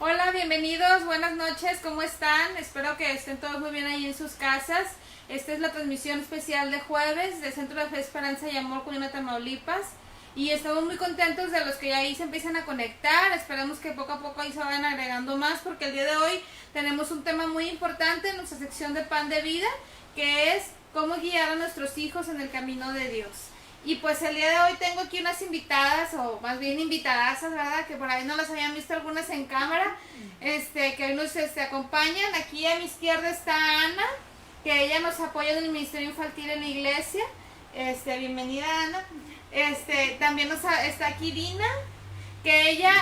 Hola, bienvenidos, buenas noches, ¿cómo están? Espero que estén todos muy bien ahí en sus casas. Esta es la transmisión especial de jueves del Centro de Fe, Esperanza y Amor, Cuyana, Tamaulipas. Y estamos muy contentos de los que ya ahí se empiezan a conectar. Esperemos que poco a poco ahí se vayan agregando más, porque el día de hoy tenemos un tema muy importante en nuestra sección de Pan de Vida, que es cómo guiar a nuestros hijos en el camino de Dios. Y pues el día de hoy tengo aquí unas invitadas, o más bien invitadasas, ¿verdad? Que por ahí no las habían visto algunas en cámara, que hoy nos acompañan. Aquí a mi izquierda está Ana, que ella nos apoya en el Ministerio Infantil en la iglesia. Bienvenida, Ana. También está aquí Dina, que ella,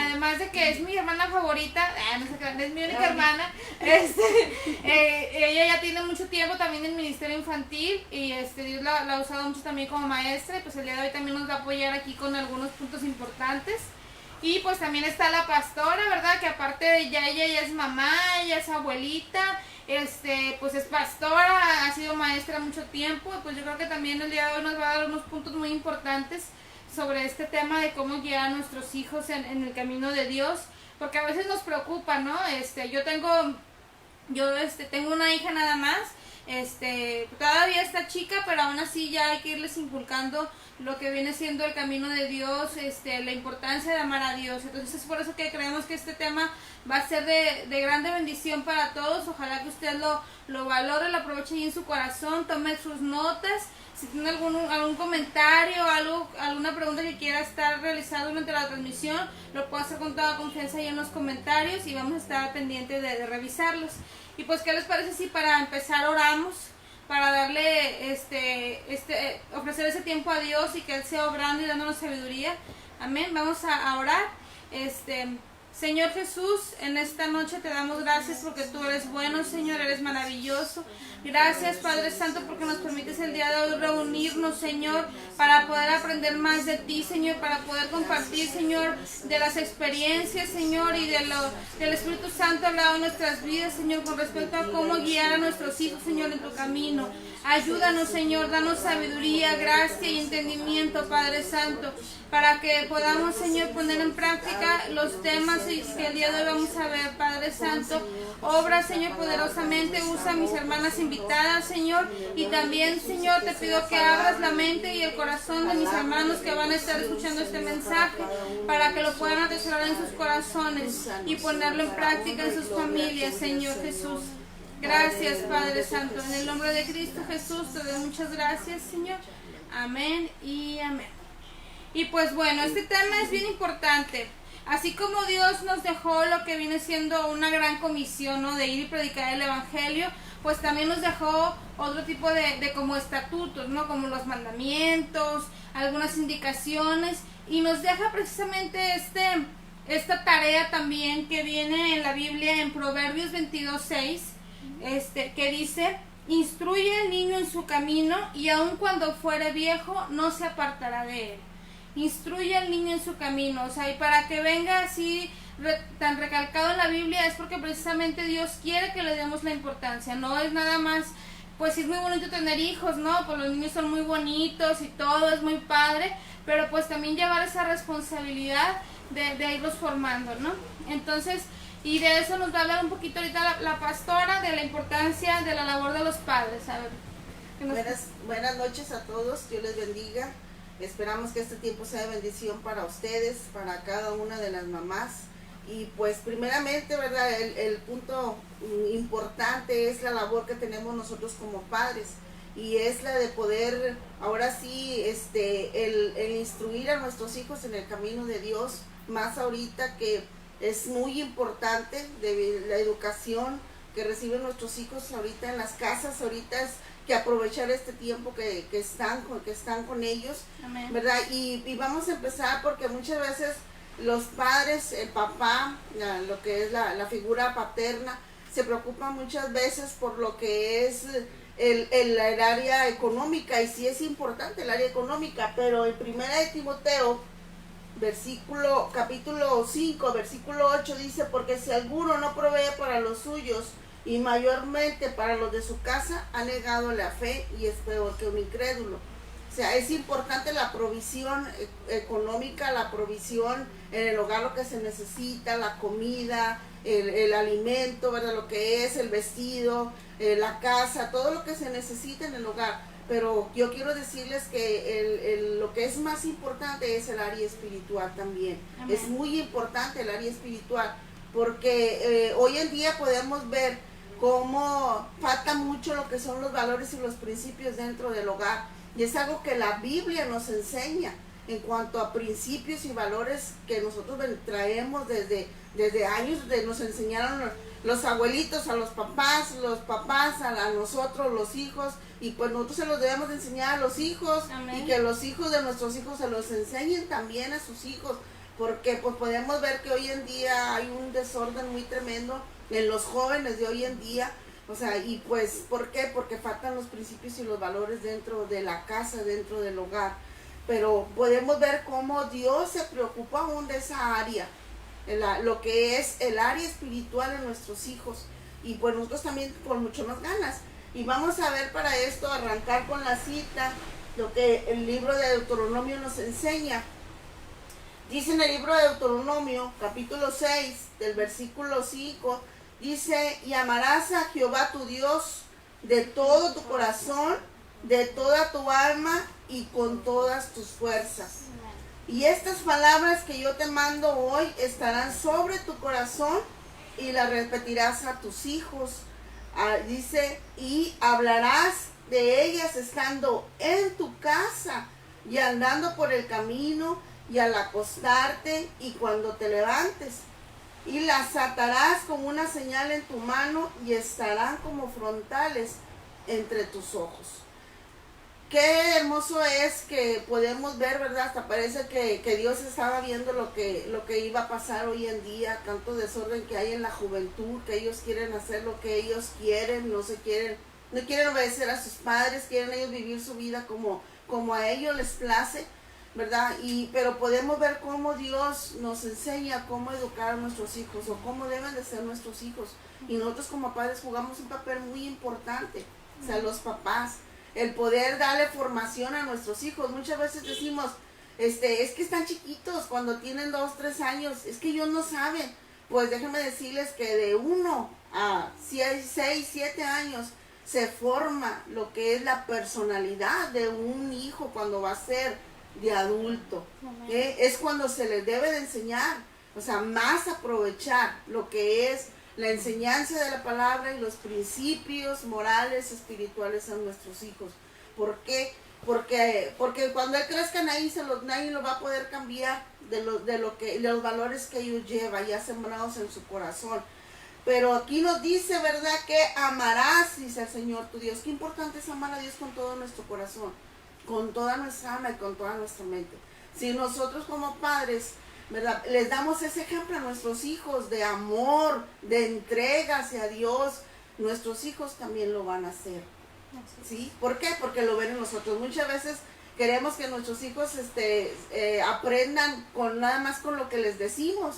además de que es mi hermana favorita, no sé qué, es mi única hermana, ella ya tiene mucho tiempo también en el Ministerio Infantil y Dios la ha usado mucho también como maestra, y pues el día de hoy también nos va a apoyar aquí con algunos puntos importantes. Y pues también está la pastora, ¿verdad? Que aparte de ella ya es mamá, ella es abuelita, pues es pastora, ha sido maestra mucho tiempo, y pues yo creo que también el día de hoy nos va a dar unos puntos muy importantes sobre este tema de cómo guiar a nuestros hijos en el camino de Dios, porque a veces nos preocupa, ¿no? Yo tengo una hija nada más, todavía está chica, pero aún así ya hay que irles inculcando lo que viene siendo el camino de Dios, la importancia de amar a Dios. Entonces es por eso que creemos que este tema va a ser de grande bendición para todos. Ojalá que usted lo valore, lo aproveche ahí en su corazón, tome sus notas. Si tiene algún comentario, alguna pregunta que quiera estar realizando durante la transmisión, lo puede hacer con toda confianza ahí en los comentarios, y vamos a estar pendientes de revisarlos. Y pues, ¿qué les parece si para empezar oramos? Para darle, ofrecer ese tiempo a Dios y que Él sea obrando y dándonos sabiduría. Amén. Vamos a orar. Señor Jesús, en esta noche te damos gracias porque tú eres bueno, Señor, eres maravilloso. Gracias, Padre Santo, porque nos permites el día de hoy reunirnos, Señor, para poder aprender más de ti, Señor, para poder compartir, Señor, de las experiencias, Señor, y del Espíritu Santo hablado en nuestras vidas, Señor, con respecto a cómo guiar a nuestros hijos, Señor, en tu camino. Ayúdanos, Señor, danos sabiduría, gracia y entendimiento, Padre Santo, para que podamos, Señor, poner en práctica los temas que el día de hoy vamos a ver, Padre Santo. Obra, Señor, poderosamente, usa a mis hermanas invitadas, Señor, y también, Señor, te pido que abras la mente y el corazón de mis hermanos que van a estar escuchando este mensaje, para que lo puedan atesorar en sus corazones y ponerlo en práctica en sus familias, Señor Jesús. Gracias, Padre Santo, en el nombre de Cristo Jesús te doy muchas gracias, Señor. Amén y amén. Y pues bueno, este tema es bien importante. Así como Dios nos dejó lo que viene siendo una gran comisión, ¿no?, de ir y predicar el Evangelio, pues también nos dejó otro tipo de como estatutos, ¿no?, como los mandamientos, algunas indicaciones, y nos deja precisamente esta tarea también que viene en la Biblia en Proverbios 22:6, que dice: instruye al niño en su camino, y aun cuando fuere viejo no se apartará de él. Instruye al niño en su camino, o sea, y para que venga así tan recalcado en la Biblia es porque precisamente Dios quiere que le demos la importancia. No es nada más, pues sí es muy bonito tener hijos, ¿no? Pues los niños son muy bonitos y todo es muy padre, pero pues también llevar esa responsabilidad de irlos formando, ¿no? Entonces, y de eso nos va a hablar un poquito ahorita la pastora, de la importancia de la labor de los padres. A ver, buenas noches a todos, Dios les bendiga. Esperamos que este tiempo sea de bendición para ustedes, para cada una de las mamás. Y pues primeramente, ¿verdad?, el punto importante es la labor que tenemos nosotros como padres, y es la de poder, ahora sí, el instruir a nuestros hijos en el camino de Dios, más ahorita que es muy importante de la educación que reciben nuestros hijos ahorita en las casas. Ahorita es que aprovechar este tiempo que están con ellos. Amén. ¿Verdad? Y vamos a empezar porque muchas veces los padres, el papá, lo que es la figura paterna, se preocupan muchas veces por lo que es el área económica, y sí es importante el área económica, pero en 1 de Timoteo, capítulo 5, versículo 8 dice: porque si alguno no provee para los suyos, y mayormente para los de su casa, ha negado la fe y es peor que un incrédulo. sea, es importante la provisión económica, la provisión en el hogar, lo que se necesita, la comida, el alimento, ¿verdad? Lo que es el vestido, la casa, todo lo que se necesita en el hogar. Pero yo quiero decirles que lo que es más importante es el área espiritual también. Amén. Es muy importante el área espiritual, porque hoy en día podemos ver cómo falta mucho lo que son los valores y los principios dentro del hogar. Y es algo que la Biblia nos enseña en cuanto a principios y valores que nosotros traemos desde años, nos enseñaron los abuelitos a los papás a nosotros, los hijos, y pues nosotros se los debemos de enseñar a los hijos. Amén. Y que los hijos de nuestros hijos se los enseñen también a sus hijos, porque pues podemos ver que hoy en día hay un desorden muy tremendo en los jóvenes de hoy en día. O sea, y pues, ¿por qué? Porque faltan los principios y los valores dentro de la casa, dentro del hogar. Pero podemos ver cómo Dios se preocupa aún de esa área, lo que es el área espiritual de nuestros hijos. Y pues nosotros también con mucho más ganas. Y vamos a ver para esto, arrancar con la cita, lo que el libro de Deuteronomio nos enseña. Dice en el libro de Deuteronomio, capítulo 6, del versículo 5, dice: y amarás a Jehová tu Dios de todo tu corazón, de toda tu alma y con todas tus fuerzas. Y estas palabras que yo te mando hoy estarán sobre tu corazón y las repetirás a tus hijos. Dice, y hablarás de ellas estando en tu casa y andando por el camino y al acostarte y cuando te levantes. Y las atarás como una señal en tu mano y estarán como frontales entre tus ojos. Qué hermoso es que podemos ver, ¿verdad? Hasta parece que Dios estaba viendo lo que iba a pasar hoy en día, tanto desorden que hay en la juventud, que ellos quieren hacer lo que ellos quieren, no quieren obedecer a sus padres, quieren ellos vivir su vida como a ellos les place, ¿verdad? Pero podemos ver cómo Dios nos enseña cómo educar a nuestros hijos o cómo deben de ser nuestros hijos. Y nosotros como padres jugamos un papel muy importante, o sea, los papás, el poder darle formación a nuestros hijos. Muchas veces decimos, es que están chiquitos, cuando tienen 2, 3 años, es que ellos no saben. Pues déjenme decirles que de 1 a 6, 7 años se forma lo que es la personalidad de un hijo cuando va a ser de adulto. Es cuando se les debe de enseñar, o sea, más aprovechar lo que es la enseñanza de la palabra y los principios morales, espirituales a nuestros hijos. ¿Por qué? Porque cuando él crezca nadie lo va a poder cambiar de los valores que ellos llevan ya sembrados en su corazón. Pero aquí nos dice, ¿verdad? Que amarás, dice el Señor tu Dios. Qué importante es amar a Dios con todo nuestro corazón, con toda nuestra alma y con toda nuestra mente. Si nosotros como padres, ¿verdad?, les damos ese ejemplo a nuestros hijos de amor, de entrega hacia Dios, nuestros hijos también lo van a hacer. ¿Sí? ¿Por qué? Porque lo ven en nosotros. Muchas veces queremos que nuestros hijos aprendan nada más con lo que les decimos,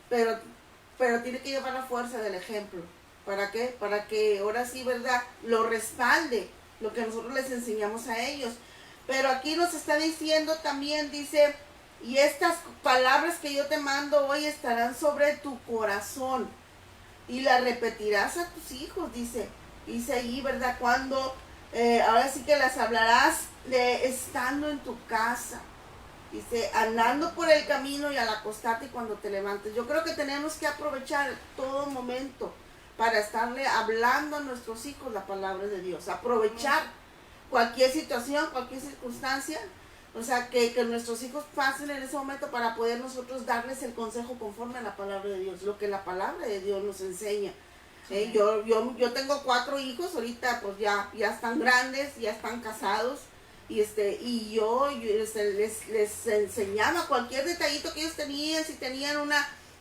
pero tiene que llevar la fuerza del ejemplo. ¿Para qué? Para que ahora sí, ¿verdad?, lo respalde lo que nosotros les enseñamos a ellos. Pero aquí nos está diciendo también, dice: y estas palabras que yo te mando hoy estarán sobre tu corazón y las repetirás a tus hijos, dice ahí, ¿verdad? Cuando, ahora sí que las hablarás estando en tu casa, dice, andando por el camino y al acostarte y cuando te levantes. Yo creo que tenemos que aprovechar todo momento para estarle hablando a nuestros hijos la palabra de Dios, aprovechar cualquier situación, cualquier circunstancia. O sea, que nuestros hijos pasen en ese momento para poder nosotros darles el consejo conforme a la palabra de Dios, lo que la palabra de Dios nos enseña. Yo tengo 4 hijos, ahorita pues ya están grandes, ya están casados, y yo les enseñaba cualquier detallito que ellos tenían, si tenían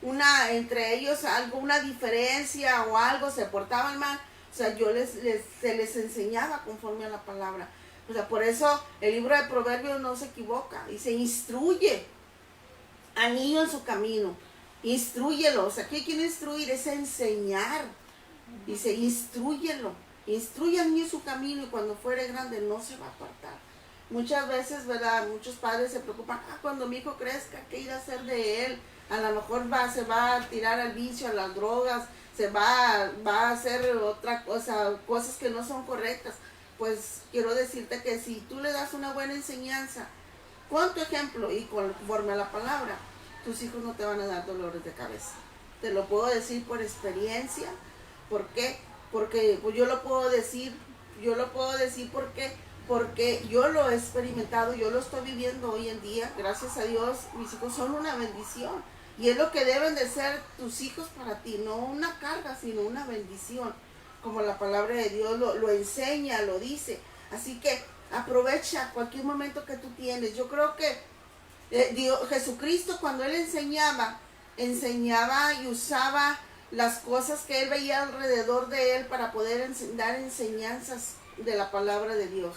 una entre ellos una diferencia o algo, se portaban mal, o sea, se les enseñaba conforme a la palabra. O sea, por eso el libro de Proverbios no se equivoca. Dice, instruye al niño en su camino. Instrúyelo. O sea, ¿qué quiere instruir? Es enseñar. Dice, instrúyelo. Instruye al niño en su camino y cuando fuere grande no se va a apartar. Muchas veces, ¿verdad? Muchos padres se preocupan, cuando mi hijo crezca, ¿qué irá a hacer de él? A lo mejor se va a tirar al vicio, a las drogas, va a hacer otra cosa, cosas que no son correctas. Pues quiero decirte que si tú le das una buena enseñanza, con tu ejemplo y conforme a la palabra, tus hijos no te van a dar dolores de cabeza. Te lo puedo decir por experiencia. ¿Por qué? Porque pues yo lo puedo decir porque yo lo he experimentado, yo lo estoy viviendo hoy en día. Gracias a Dios, mis hijos son una bendición. Y es lo que deben de ser tus hijos para ti, no una carga, sino una bendición. Como la palabra de Dios lo enseña, lo dice. Así que aprovecha cualquier momento que tú tienes. Yo creo que Jesucristo, cuando Él enseñaba y usaba las cosas que Él veía alrededor de Él para poder dar enseñanzas de la palabra de Dios.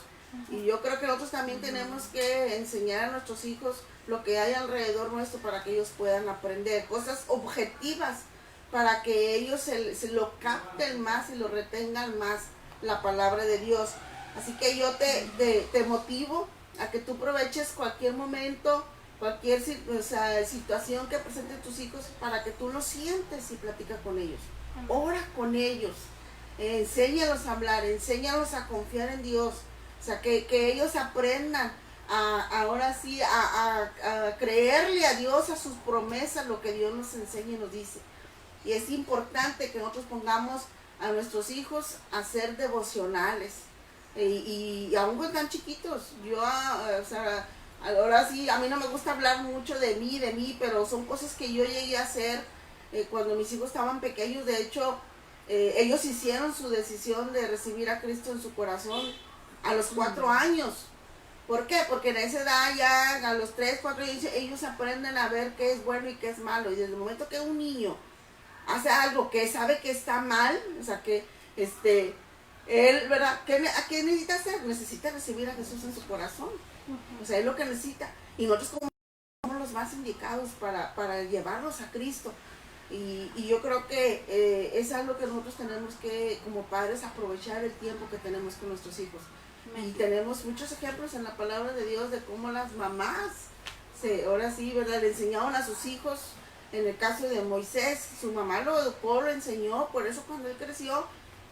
Y yo creo que nosotros también tenemos que enseñar a nuestros hijos lo que hay alrededor nuestro para que ellos puedan aprender cosas objetivas, para que ellos se lo capten más y lo retengan más, la palabra de Dios. Así que yo te motivo a que tú aproveches cualquier momento, cualquier situación que presenten tus hijos, para que tú los sientes y platica con ellos. Ora con ellos, enséñalos a hablar, enséñalos a confiar en Dios. O sea, que ellos aprendan ahora sí a creerle a Dios, a sus promesas, lo que Dios nos enseña y nos dice. Y es importante que nosotros pongamos a nuestros hijos a ser devocionales. Y aún cuando están chiquitos, ahora sí, a mí no me gusta hablar mucho de mí, pero son cosas que yo llegué a hacer cuando mis hijos estaban pequeños. De hecho, ellos hicieron su decisión de recibir a Cristo en su corazón a los 4 años. ¿Por qué? Porque en esa edad ya a los 3, 4 años ellos aprenden a ver qué es bueno y qué es malo. Y desde el momento que un niño hace algo que sabe que está mal, o sea que él, ¿verdad? ¿Qué necesita hacer? Necesita recibir a Jesús en su corazón. O sea, es lo que necesita. Y nosotros somos los más indicados para llevarlos a Cristo. Y yo creo que es algo que nosotros tenemos que, como padres, aprovechar el tiempo que tenemos con nuestros hijos. Y tenemos muchos ejemplos en la palabra de Dios de cómo las mamás, ahora sí, ¿verdad?, le enseñaban a sus hijos. En el caso de Moisés, su mamá lo educó, lo enseñó. Por eso cuando él creció, o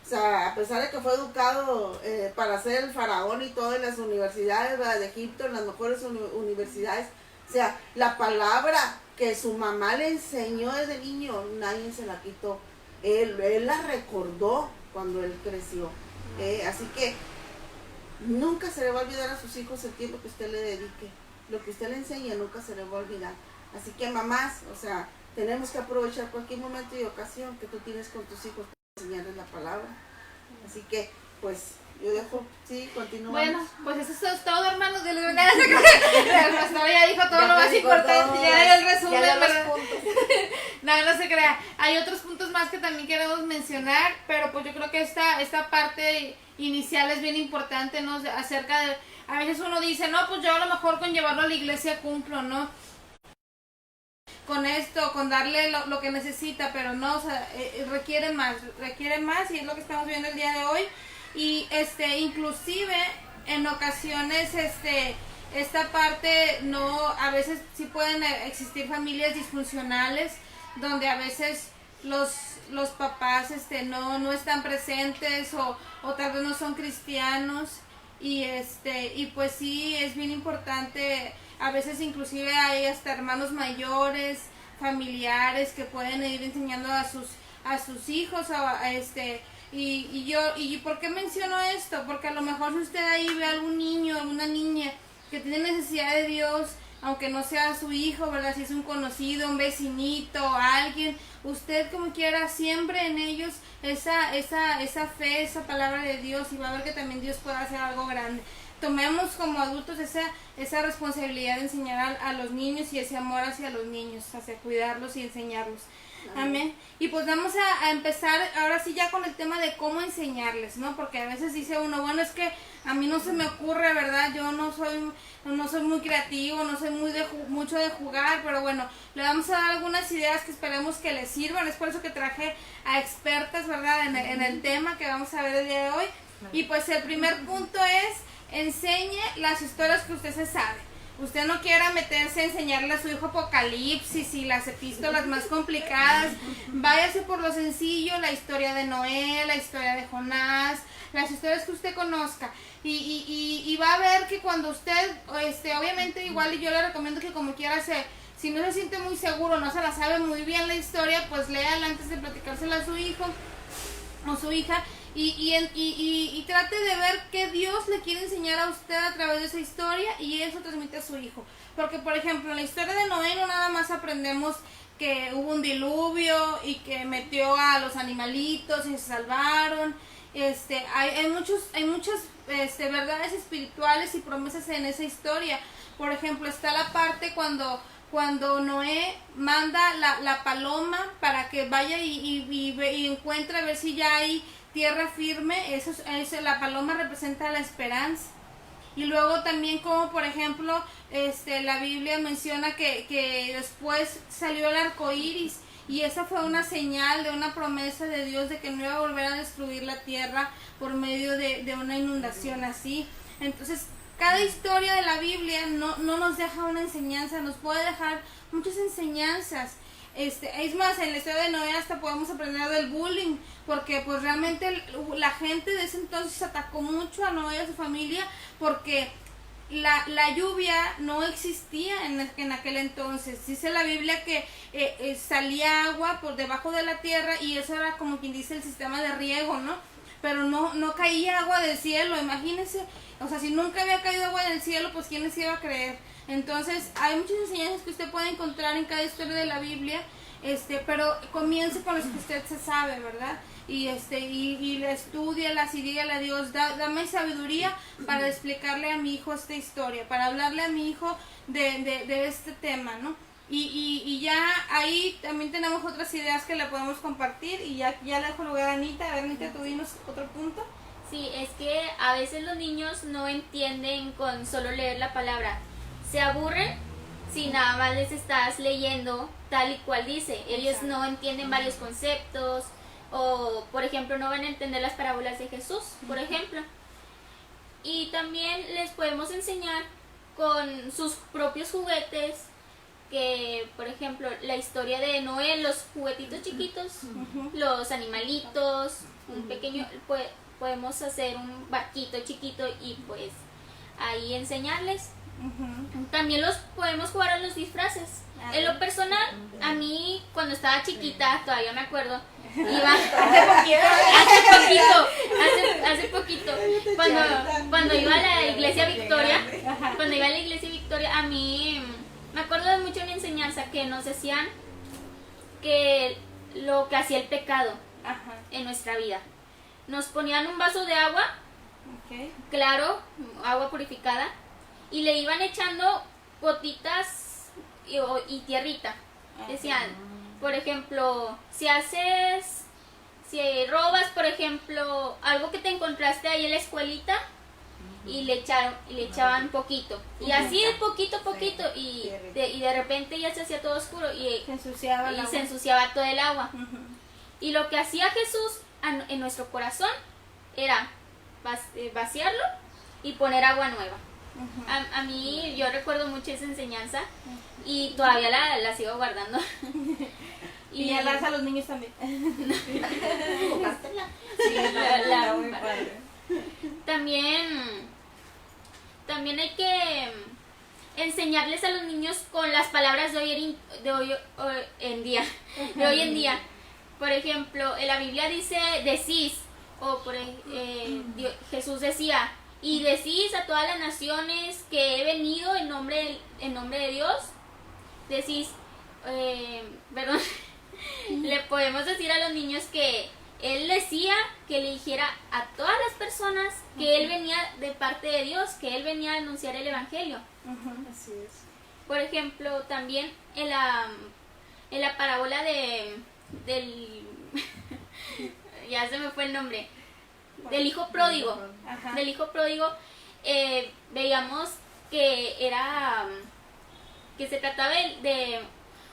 sea, a pesar de que fue educado para ser el faraón y todo en las universidades, ¿verdad?, de Egipto, en las mejores universidades, o sea, la palabra que su mamá le enseñó desde niño, nadie se la quitó. Él la recordó cuando él creció. Así que nunca se le va a olvidar a sus hijos el tiempo que usted le dedique. Lo que usted le enseña nunca se le va a olvidar. Así que mamás, o sea, tenemos que aprovechar cualquier momento y ocasión que tú tienes con tus hijos para enseñarles la palabra. Así que, pues, yo dejo, sí, continuamos. Bueno, pues eso es todo, hermanos. El pastor ya dijo todo lo más importante, ya el resumen, ¿verdad? No se crea. Hay otros puntos más que también queremos mencionar, pero pues yo creo que esta parte inicial es bien importante, ¿no? Acerca de, a veces uno dice, no, pues yo a lo mejor con llevarlo a la iglesia cumplo, ¿no? Con esto, con darle lo que necesita, pero no, o sea, requiere más y es lo que estamos viendo el día de hoy. Y inclusive en ocasiones esta parte no, a veces sí pueden existir familias disfuncionales donde a veces los papás no están presentes o tal vez no son cristianos y pues sí es bien importante. A veces inclusive hay hasta hermanos mayores, familiares que pueden ir enseñando a sus hijos y ¿por qué menciono esto? Porque a lo mejor si usted ahí ve a algún niño, alguna niña que tiene necesidad de Dios, aunque no sea su hijo, ¿verdad? Si es un conocido, un vecinito, alguien, usted como quiera, siempre en ellos esa fe, esa palabra de Dios, y va a ver que también Dios puede hacer algo grande. Tomemos como adultos esa responsabilidad de enseñar a los niños y ese amor hacia los niños, hacia cuidarlos y enseñarlos. Amén. Y pues vamos a empezar ahora sí ya con el tema de cómo enseñarles, ¿no? Porque a veces dice uno, bueno, es que a mí no se me ocurre, ¿verdad? Yo no soy muy creativo, no soy mucho de jugar, pero bueno, le vamos a dar algunas ideas que esperemos que les sirvan. Es por eso que traje a expertas, ¿verdad? En el tema que vamos a ver el día de hoy. Y pues el primer punto es enseñe las historias que usted se sabe. Usted no quiera meterse a enseñarle a su hijo Apocalipsis y las epístolas más complicadas. Váyase por lo sencillo, la historia de Noé, la historia de Jonás, las historias que usted conozca. Y va a ver que cuando usted, obviamente igual, y yo le recomiendo que como quiera si no se siente muy seguro, no se la sabe muy bien la historia, pues léala antes de platicársela a su hijo o su hija. Y trate de ver qué Dios le quiere enseñar a usted a través de esa historia, y eso transmite a su hijo. Porque, por ejemplo, en la historia de Noé no nada más aprendemos que hubo un diluvio y que metió a los animalitos y se salvaron. Hay muchas verdades espirituales y promesas en esa historia. Por ejemplo, está la parte cuando Noé manda la paloma para que vaya y encuentre a ver si ya hay tierra firme. Eso la paloma representa la esperanza. Y luego también, como por ejemplo, la Biblia menciona que después salió el arco iris, y esa fue una señal de una promesa de Dios de que no iba a volver a destruir la tierra por medio de una inundación así. Entonces, cada historia de la Biblia no nos deja una enseñanza, nos puede dejar muchas enseñanzas. Es más, en la historia de Noé hasta podemos aprender del bullying, porque pues realmente la gente de ese entonces atacó mucho a Noé y a su familia, porque la lluvia no existía en aquel entonces. Dice la Biblia que salía agua por debajo de la tierra, y eso era como quien dice el sistema de riego, ¿no? Pero no caía agua del cielo, imagínense. O sea, si nunca había caído agua del cielo, pues ¿quién les iba a creer? Entonces, hay muchas enseñanzas que usted puede encontrar en cada historia de la Biblia, pero comience con las que usted se sabe, ¿verdad? Y estúdialas y dígale a Dios, dame sabiduría para explicarle a mi hijo esta historia, para hablarle a mi hijo de este tema, ¿no? Y ya ahí también tenemos otras ideas que le podemos compartir, y ya le dejo lugar a Anita. A ver, Anita, tú dinos otro punto. Sí, es que a veces los niños no entienden con solo leer la palabra. Se aburren si nada más les estás leyendo tal y cual dice. Ellos no entienden varios conceptos, o por ejemplo no van a entender las parábolas de Jesús, por ejemplo. Y también les podemos enseñar con sus propios juguetes, que por ejemplo la historia de Noé, los juguetitos chiquitos, los animalitos, un pequeño, podemos hacer un barquito chiquito y pues ahí enseñarles. También los podemos jugar a los disfraces. En lo personal, a mí cuando estaba chiquita, todavía me acuerdo, iba hace poquito, cuando iba a la iglesia Victoria, a mí me acuerdo de mucho una enseñanza que nos decían que lo que hacía el pecado en nuestra vida. Nos ponían un vaso de agua, claro, agua purificada, y le iban echando gotitas y tierrita. Decían, por ejemplo, si robas, por ejemplo, algo que te encontraste ahí en la escuelita, y le echaban poquito, y así de poquito a poquito, y de repente ya se hacía todo oscuro y se ensuciaba todo el agua. Y lo que hacía Jesús en nuestro corazón era vaciarlo y poner agua nueva. A mí, yo recuerdo mucho esa enseñanza y todavía la sigo guardando. Y ya la das a los niños también. También hay que enseñarles a los niños con las palabras de hoy en día. Por ejemplo, en la Biblia dice decís, o Jesús decía, y decís a todas las naciones que he venido en nombre de Dios. Decís, le podemos decir a los niños que Él decía que le dijera a todas las personas que Él venía de parte de Dios, que Él venía a anunciar el Evangelio. Así es. Por ejemplo, también en la parábola del ya se me fue el nombre, del hijo pródigo. Del hijo pródigo, veíamos que se trataba de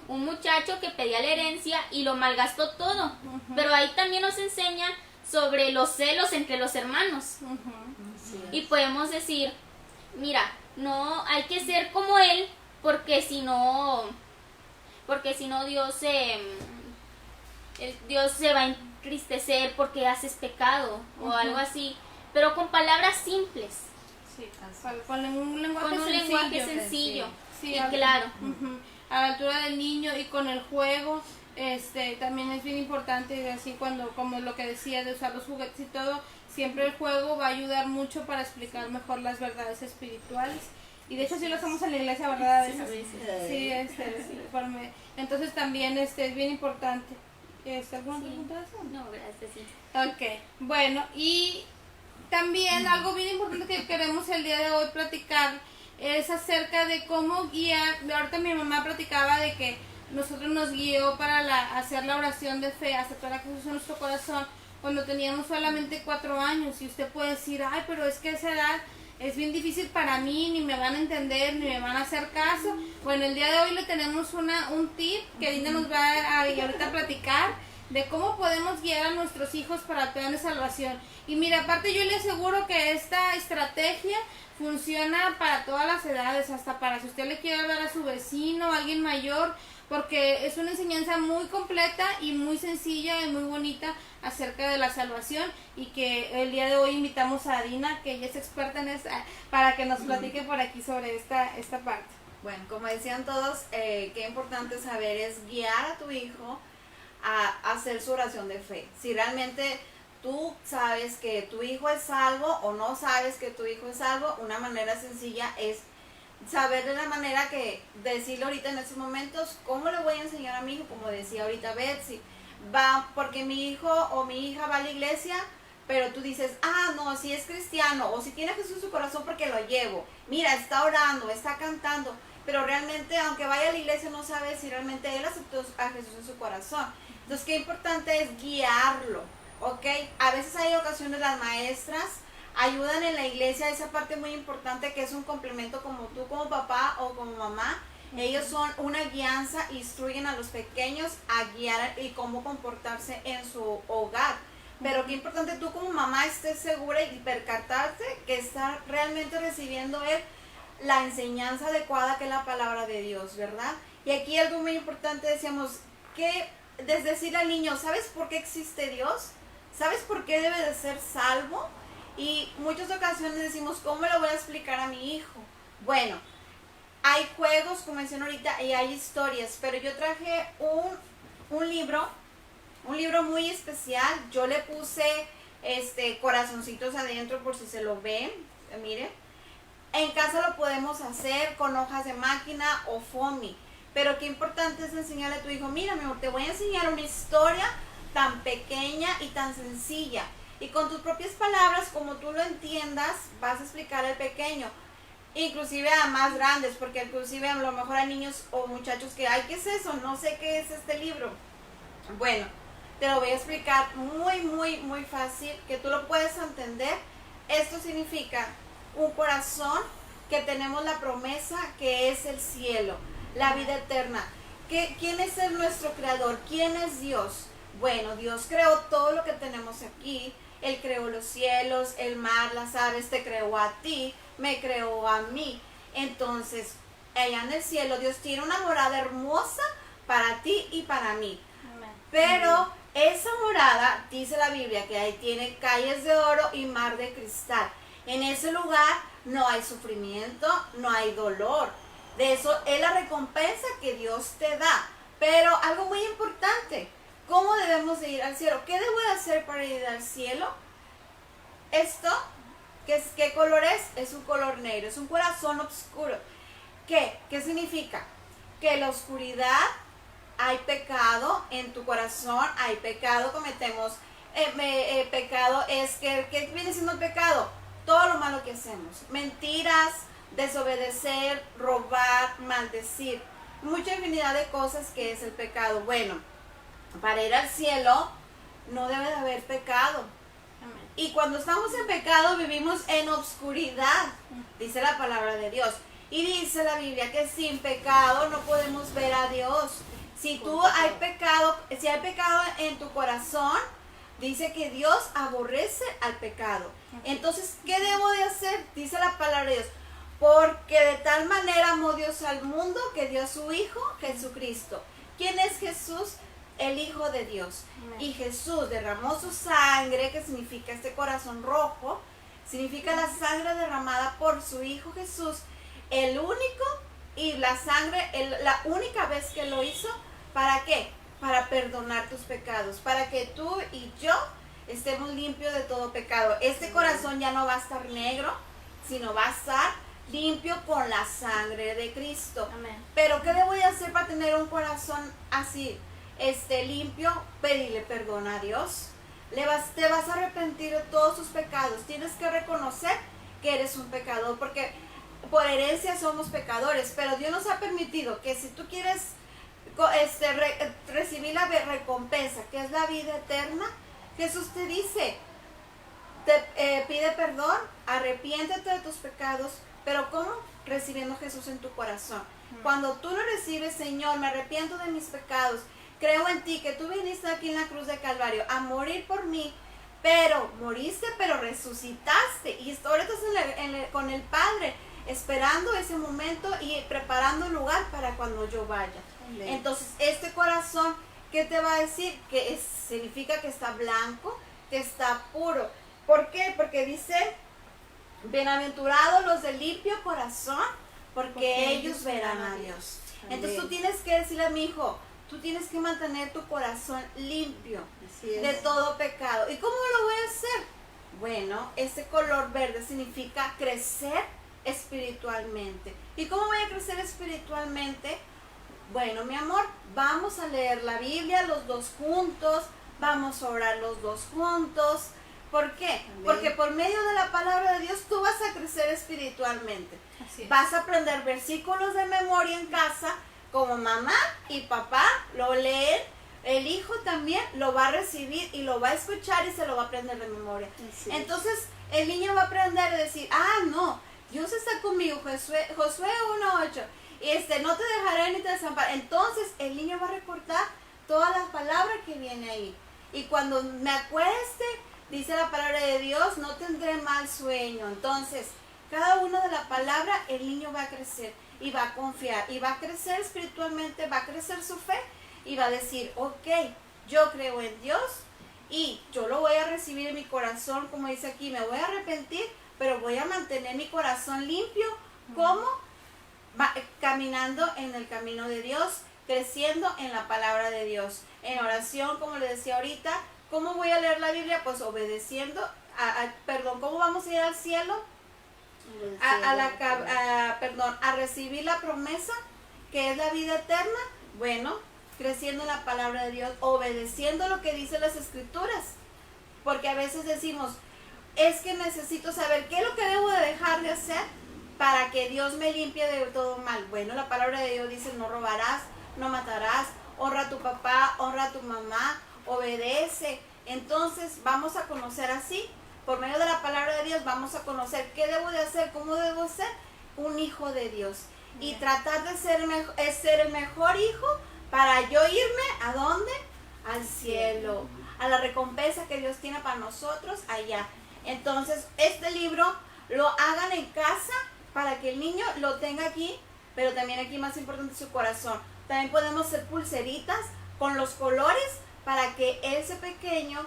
un muchacho que pedía la herencia y lo malgastó todo. Pero ahí también nos enseña sobre los celos entre los hermanos. Y podemos decir, mira, no hay que ser como él, porque si no Dios se va a entristecer porque haces pecado o algo así, pero con palabras simples, Sí, con un lenguaje sencillo. Sí, y claro. A la altura del niño y con el juego, también es bien importante, así como lo que decía de usar los juguetes y todo, siempre el juego va a ayudar mucho para explicar mejor las verdades espirituales. Y de hecho sí lo hacemos en la iglesia, ¿verdad? A veces. Sí, entonces también es bien importante. ¿Alguna pregunta de eso? No, gracias, sí. Ok, bueno, y también algo bien importante que queremos el día de hoy platicar es acerca de cómo guiar. Ahorita mi mamá platicaba de que nosotros nos guió para hacer la oración de fe, aceptar a Jesús en nuestro corazón cuando teníamos solamente 4 años. Y usted puede decir, ay, pero es que esa edad es bien difícil para mí, ni me van a entender, ni me van a hacer caso. Bueno, el día de hoy le tenemos un tip que Dina nos va a ahorita platicar de cómo podemos guiar a nuestros hijos para el plan de salvación. Y mira, aparte yo le aseguro que esta estrategia funciona para todas las edades, hasta para si usted le quiere hablar a su vecino, a alguien mayor, porque es una enseñanza muy completa y muy sencilla y muy bonita acerca de la salvación, y que el día de hoy invitamos a Dina, que ella es experta en esta, para que nos platique por aquí sobre esta parte. Bueno, como decían todos, qué importante saber es guiar a tu hijo a hacer su oración de fe. Si realmente tú sabes que tu hijo es salvo o no sabes que tu hijo es salvo, una manera sencilla es saber de la manera que decirle ahorita en estos momentos, ¿cómo le voy a enseñar a mi hijo? Como decía ahorita Betsy, va porque mi hijo o mi hija va a la iglesia, pero tú dices, no, si es cristiano o si tiene a Jesús en su corazón porque lo llevo, mira, está orando, está cantando, pero realmente aunque vaya a la iglesia no sabe si realmente él aceptó a Jesús en su corazón. Entonces qué importante es guiarlo, ¿ok? A veces hay ocasiones las maestras ayudan en la iglesia, esa parte muy importante que es un complemento, como tú como papá o como mamá. Ellos son una guianza, instruyen a los pequeños a guiar y cómo comportarse en su hogar. Pero qué importante tú como mamá estés segura y percatarte que está realmente recibiendo él la enseñanza adecuada, que es la palabra de Dios, ¿verdad? Y aquí algo muy importante, decíamos, que desde decirle al niño, ¿sabes por qué existe Dios? ¿Sabes por qué debe de ser salvo? Y muchas ocasiones decimos, ¿cómo le voy a explicar a mi hijo? Bueno, hay juegos, como mencioné ahorita, y hay historias, pero yo traje un libro muy especial. Yo le puse corazoncitos adentro por si se lo ven, miren. En casa lo podemos hacer con hojas de máquina o foamy, pero qué importante es enseñarle a tu hijo, mira mi amor, te voy a enseñar una historia tan pequeña y tan sencilla, y con tus propias palabras, como tú lo entiendas, vas a explicarle al pequeño, inclusive a más grandes, porque inclusive a lo mejor hay niños o muchachos que, ay, ¿qué es eso? No sé qué es este libro. Bueno, te lo voy a explicar muy, muy, muy fácil, que tú lo puedes entender. Esto significa un corazón, que tenemos la promesa que es el cielo, la vida eterna. ¿Quién es nuestro creador? ¿Quién es Dios? Bueno, Dios creó todo lo que tenemos aquí. Él creó los cielos, el mar, las aves, te creó a ti, me creó a mí. Entonces, allá en el cielo Dios tiene una morada hermosa para ti y para mí. Pero esa morada, dice la Biblia, que ahí tiene calles de oro y mar de cristal. En ese lugar no hay sufrimiento, no hay dolor. De eso es la recompensa que Dios te da. Pero algo muy importante, ¿cómo debemos de ir al cielo? ¿Qué debo de hacer para ir al cielo? Esto, ¿qué color es? Es un color negro, es un corazón oscuro. ¿Qué significa? Que en la oscuridad hay pecado en tu corazón, hay pecado, cometemos pecado. ¿Qué viene siendo el pecado? Todo lo malo que hacemos, mentiras, desobedecer, robar, maldecir, mucha infinidad de cosas que es el pecado. Bueno, para ir al cielo no debe de haber pecado. Y cuando estamos en pecado vivimos en obscuridad, dice la palabra de Dios. Y dice la Biblia que sin pecado no podemos ver a Dios. Si hay pecado en tu corazón, dice que Dios aborrece al pecado. Entonces, ¿qué debo de hacer? Dice la palabra de Dios. Porque de tal manera amó Dios al mundo que dio a su Hijo Jesucristo. ¿Quién es Jesús? El Hijo de Dios. Y Jesús derramó su sangre, que significa este corazón rojo, significa la sangre derramada por su Hijo Jesús, el único, y la sangre, la única vez que lo hizo. ¿Para qué? Para perdonar tus pecados, para que tú y yo estemos limpios de todo pecado. Este corazón ya no va a estar negro, sino va a estar limpio con la sangre de Cristo. Amén. Pero ¿qué debo de hacer para tener un corazón así, limpio? Pedirle perdón a Dios. Te vas a arrepentir de todos tus pecados. Tienes que reconocer que eres un pecador, porque por herencia somos pecadores, pero Dios nos ha permitido que si tú quieres recibir la recompensa, que es la vida eterna, Jesús te dice, pide perdón, arrepiéntete de tus pecados. ¿Pero cómo? Recibiendo a Jesús en tu corazón. Cuando tú lo recibes: Señor, me arrepiento de mis pecados, creo en ti, que tú viniste aquí en la cruz de Calvario a morir por mí, pero moriste, pero resucitaste, y ahora estás con el Padre, esperando ese momento y preparando el lugar para cuando yo vaya. Amén. Entonces, este corazón, ¿qué te va a decir? Que significa que está blanco, que está puro. ¿Por qué? Porque dice: bienaventurados los de limpio corazón, porque ellos verán a Dios. Amén. Entonces tú tienes que decirle a mi hijo, tú tienes que mantener tu corazón limpio de todo pecado. ¿Y cómo lo voy a hacer? Bueno, ese color verde significa crecer espiritualmente. ¿Y cómo voy a crecer espiritualmente? Bueno, mi amor, vamos a leer la Biblia los dos juntos, vamos a orar los dos juntos. ¿Por qué? Amén. Porque por medio de la palabra de Dios tú vas a crecer espiritualmente. Vas a aprender versículos de memoria en casa, como mamá y papá lo leen. El hijo también lo va a recibir y lo va a escuchar y se lo va a aprender de memoria. Entonces el niño va a aprender a decir: no, Dios está conmigo, Josué 1:8, y no te dejaré ni te desampararé. Entonces el niño va a recordar todas las palabras que viene ahí. Y cuando me acueste, dice la palabra de Dios, no tendré mal sueño. Entonces, cada una de la palabra, el niño va a crecer y va a confiar y va a crecer espiritualmente, va a crecer su fe y va a decir: ok, yo creo en Dios y yo lo voy a recibir en mi corazón, como dice aquí, me voy a arrepentir, pero voy a mantener mi corazón limpio. ¿Cómo? Caminando en el camino de Dios, creciendo en la palabra de Dios, en oración, como le decía ahorita. ¿Cómo voy a leer la Biblia? Pues obedeciendo, ¿cómo vamos a ir al cielo? A recibir la promesa, que es la vida eterna. Bueno, creciendo en la palabra de Dios, obedeciendo lo que dicen las Escrituras. Porque a veces decimos: es que necesito saber qué es lo que debo de dejar de hacer para que Dios me limpie de todo mal. Bueno, la palabra de Dios dice: no robarás, no matarás, honra a tu papá, honra a tu mamá, obedece. Entonces vamos a conocer así, por medio de la palabra de Dios, vamos a conocer qué debo de hacer, cómo debo ser un hijo de Dios. Y tratar de ser el mejor hijo para yo irme ¿a dónde? Al cielo, a la recompensa que Dios tiene para nosotros allá. Entonces este libro lo hagan en casa para que el niño lo tenga aquí, pero también aquí más importante su corazón. También podemos hacer pulseritas con los colores para que ese pequeño,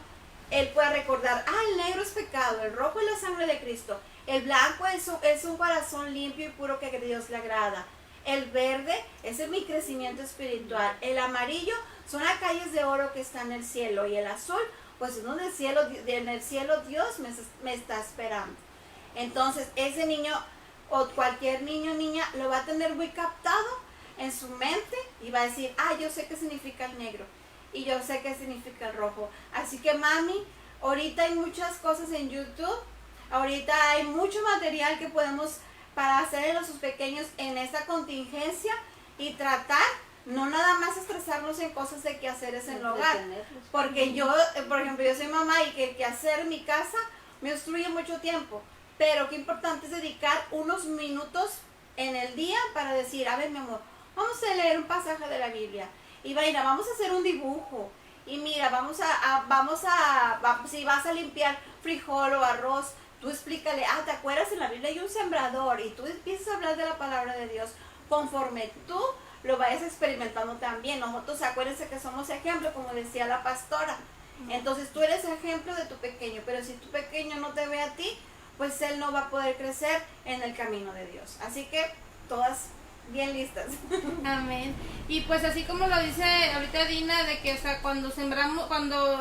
él pueda recordar: el negro es pecado, el rojo es la sangre de Cristo, el blanco es un corazón limpio y puro que a Dios le agrada, el verde es mi crecimiento espiritual, el amarillo son las calles de oro que están en el cielo, y el azul, pues en el cielo Dios me está esperando. Entonces ese niño, o cualquier niño o niña, lo va a tener muy captado en su mente y va a decir: yo sé qué significa el negro y yo sé qué significa el rojo. Así que mami, ahorita hay muchas cosas en YouTube, ahorita hay mucho material que podemos para hacer a sus pequeños en esta contingencia y tratar, no nada más estresarnos en cosas de quehaceres en el hogar, porque yo, por ejemplo, yo soy mamá y que el quehacer en mi casa me obstruye mucho tiempo, pero qué importante es dedicar unos minutos en el día para decir: a ver, mi amor, vamos a leer un pasaje de la Biblia, y vamos a hacer un dibujo, y mira, si vas a limpiar frijol o arroz, tú explícale, ¿te acuerdas? En la Biblia hay un sembrador, y tú empiezas a hablar de la palabra de Dios conforme tú lo vayas experimentando también. Nosotros, acuérdense que somos ejemplo, como decía la pastora. Entonces tú eres ejemplo de tu pequeño, pero si tu pequeño no te ve a ti, pues él no va a poder crecer en el camino de Dios. Así que todas bien listas. Amén. Y pues así como lo dice ahorita Dina, de que cuando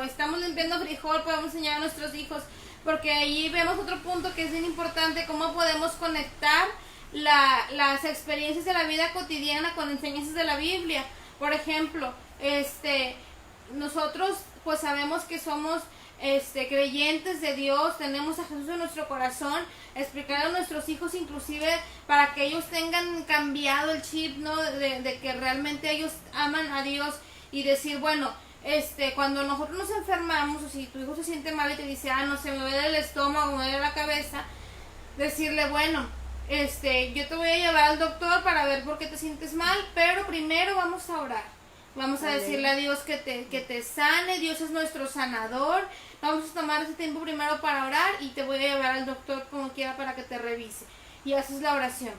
estamos limpiando frijol podemos enseñar a nuestros hijos, porque ahí vemos otro punto que es bien importante, cómo podemos conectar las experiencias de la vida cotidiana con enseñanzas de la Biblia. Por ejemplo, nosotros pues sabemos que somos creyentes de Dios, tenemos a Jesús en nuestro corazón, explicar a nuestros hijos inclusive para que ellos tengan cambiado el chip, ¿no? De que realmente ellos aman a Dios, y decir, bueno, cuando nosotros nos enfermamos, o si tu hijo se siente mal y te dice, no sé, me duele el estómago, me duele la cabeza, decirle, bueno, yo te voy a llevar al doctor para ver por qué te sientes mal, pero primero vamos a orar. Vamos a decirle a Dios que te sane, Dios es nuestro sanador. Vamos a tomar ese tiempo primero para orar, y te voy a llevar al doctor como quiera para que te revise. Y haces la oración.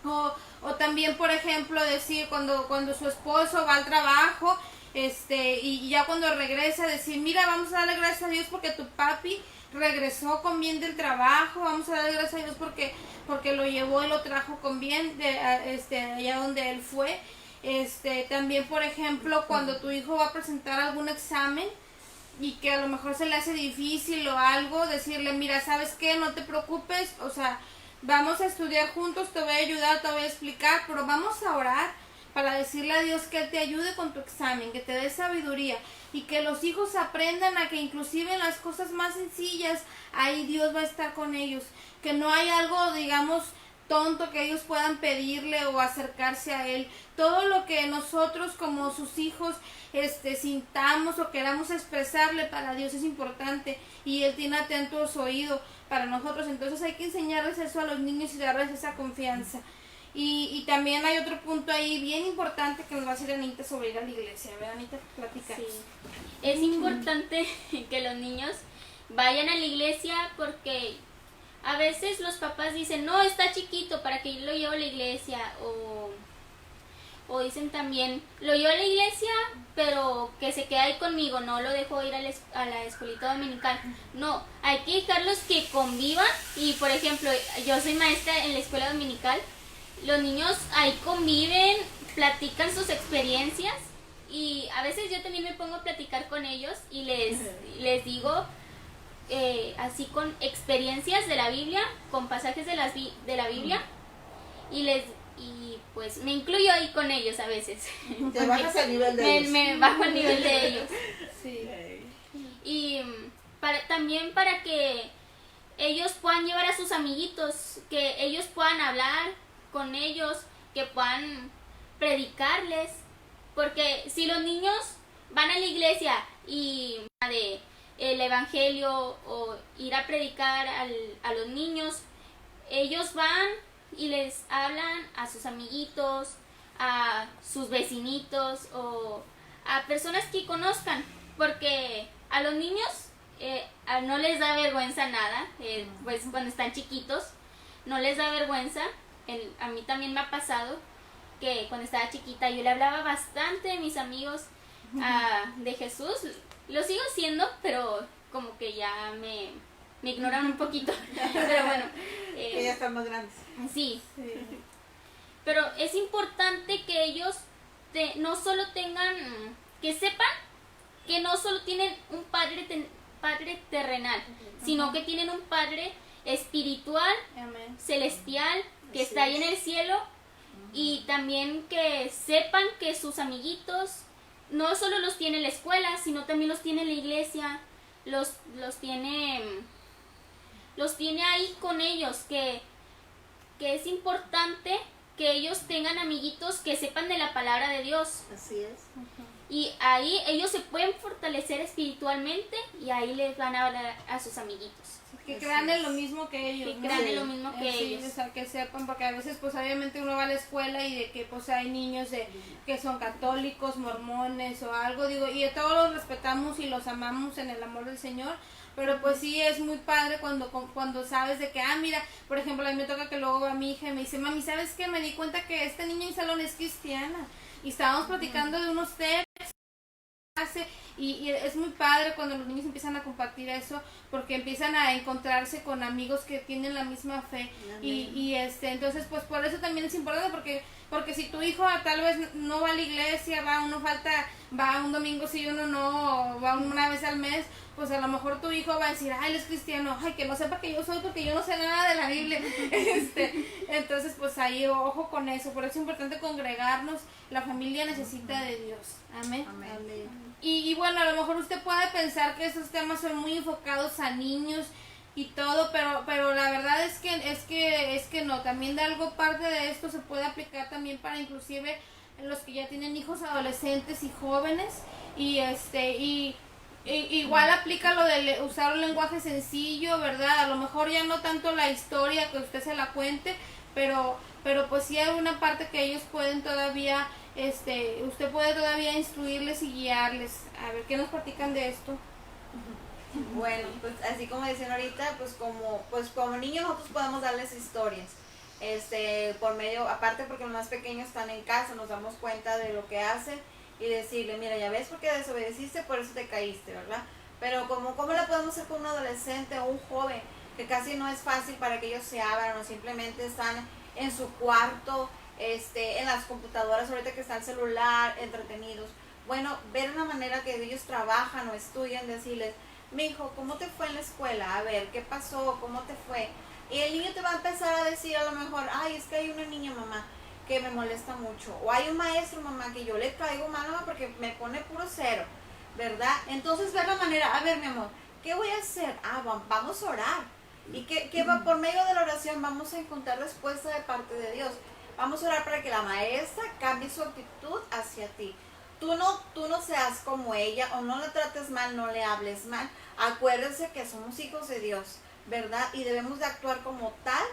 O también, por ejemplo, decir cuando su esposo va al trabajo, y ya cuando regresa, decir, mira, vamos a darle gracias a Dios porque tu papi regresó con bien del trabajo, vamos a darle gracias a Dios porque lo llevó y lo trajo con bien allá donde él fue. También, por ejemplo, cuando tu hijo va a presentar algún examen y que a lo mejor se le hace difícil o algo, decirle, mira, ¿sabes qué? No te preocupes, o sea, vamos a estudiar juntos, te voy a ayudar, te voy a explicar, pero vamos a orar para decirle a Dios que Él te ayude con tu examen, que te dé sabiduría, y que los hijos aprendan a que inclusive en las cosas más sencillas, ahí Dios va a estar con ellos, que no hay algo, digamos, tonto que ellos puedan pedirle o acercarse a Él. Todo lo que nosotros como sus hijos sintamos o queramos expresarle para Dios es importante, y Él tiene atento su oído para nosotros. Entonces hay que enseñarles eso a los niños y darles esa confianza. Y también hay otro punto ahí bien importante que nos va a decir Anita sobre ir a la iglesia. ¿Verdad, Anita? Platica. Sí. Es importante que los niños vayan a la iglesia, porque a veces los papás dicen, no, está chiquito, ¿para que yo lo llevo a la iglesia? O dicen también, lo llevo a la iglesia, pero que se quede ahí conmigo, no lo dejo ir a la escuelita dominical. No, hay que dejarlos que convivan. Y por ejemplo, yo soy maestra en la escuela dominical, los niños ahí conviven, platican sus experiencias, y a veces yo también me pongo a platicar con ellos y les digo, así con experiencias de la Biblia, con pasajes de la Biblia, y pues me incluyo ahí con ellos a veces. Te bajas al nivel de ellos. Me bajo al nivel de ellos. Sí. Y también para que ellos puedan llevar a sus amiguitos, que ellos puedan hablar con ellos, que puedan predicarles, porque si los niños van a la iglesia y de el evangelio o ir a predicar a los niños, ellos van y les hablan a sus amiguitos, a sus vecinitos o a personas que conozcan, porque a los niños no les da vergüenza nada, pues cuando están chiquitos no les da vergüenza. A mí también me ha pasado que cuando estaba chiquita yo le hablaba bastante de mis amigos de Jesús. Lo sigo siendo, pero como que ya me ignoran un poquito. Pero bueno. Que ya están más grandes. Sí. Pero es importante que ellos no solo tengan, que sepan que no solo tienen un padre terrenal, sino que tienen un padre espiritual, Amén. celestial, que está ahí en el cielo. Y también que sepan que sus amiguitos no solo los tiene en la escuela, sino también los tiene en la iglesia, los tiene ahí con ellos, que es importante que ellos tengan amiguitos que sepan de la palabra de Dios. Así es. Y ahí ellos se pueden fortalecer espiritualmente, y ahí les van a hablar a sus amiguitos. que Así crean en es. lo mismo que ellos, Que ¿no? crean en lo mismo que Sí, ellos. o sea, que sepan, porque a veces pues obviamente uno va a la escuela y de que pues hay niños que son católicos, mormones o algo, digo, y a todos los respetamos y los amamos en el amor del Señor, pero pues sí es muy padre cuando sabes de que, mira, por ejemplo, a mí me toca que luego va mi hija y me dice, mami, ¿sabes qué? Me di cuenta que esta niña en mi salón es cristiana y estábamos platicando de unos textos y es muy padre cuando los niños empiezan a compartir eso porque empiezan a encontrarse con amigos que tienen la misma fe entonces pues por eso también es importante porque si tu hijo tal vez no va a la iglesia, va un domingo sí, uno no, va una vez al mes, pues a lo mejor tu hijo va a decir, él es cristiano, que no sepa que yo soy porque yo no sé nada de la Biblia. Entonces pues ahí ojo con eso, por eso es importante congregarnos, la familia necesita de Dios. Amén. Amén. Y bueno, a lo mejor usted puede pensar que esos temas son muy enfocados a niños y todo, pero la verdad es que no, también de algo parte de esto se puede aplicar también para inclusive los que ya tienen hijos adolescentes y jóvenes y igual aplica lo de usar un lenguaje sencillo, ¿verdad? A lo mejor ya no tanto la historia que usted se la cuente, pero pues sí hay una parte que ellos pueden todavía, usted puede todavía instruirles y guiarles. A ver, ¿qué nos platican de esto? Bueno, pues así como decían ahorita, pues como niños nosotros podemos darles historias. Por medio, aparte porque los más pequeños están en casa, nos damos cuenta de lo que hacen y decirle, mira, ya ves porque desobedeciste, por eso te caíste, ¿verdad? Pero ¿cómo la podemos hacer con un adolescente o un joven? Que casi no es fácil para que ellos se abran o simplemente están en su cuarto, en las computadoras, ahorita que está el celular, entretenidos. Bueno, ver una manera que ellos trabajan o estudian, decirles, mijo, ¿cómo te fue en la escuela? A ver, ¿qué pasó? ¿Cómo te fue? Y el niño te va a empezar a decir a lo mejor, ay, es que hay una niña, mamá, que me molesta mucho. O hay un maestro, mamá, que yo le traigo mal, mamá, porque me pone puro cero, ¿verdad? Entonces ver la manera, a ver, mi amor, ¿qué voy a hacer? Vamos a orar. Y que va por medio de la oración vamos a encontrar respuesta de parte de Dios. Vamos a orar para que la maestra cambie su actitud hacia ti. Tú no seas como ella o no la trates mal, no le hables mal. Acuérdense que somos hijos de Dios, ¿verdad? Y debemos de actuar como tal,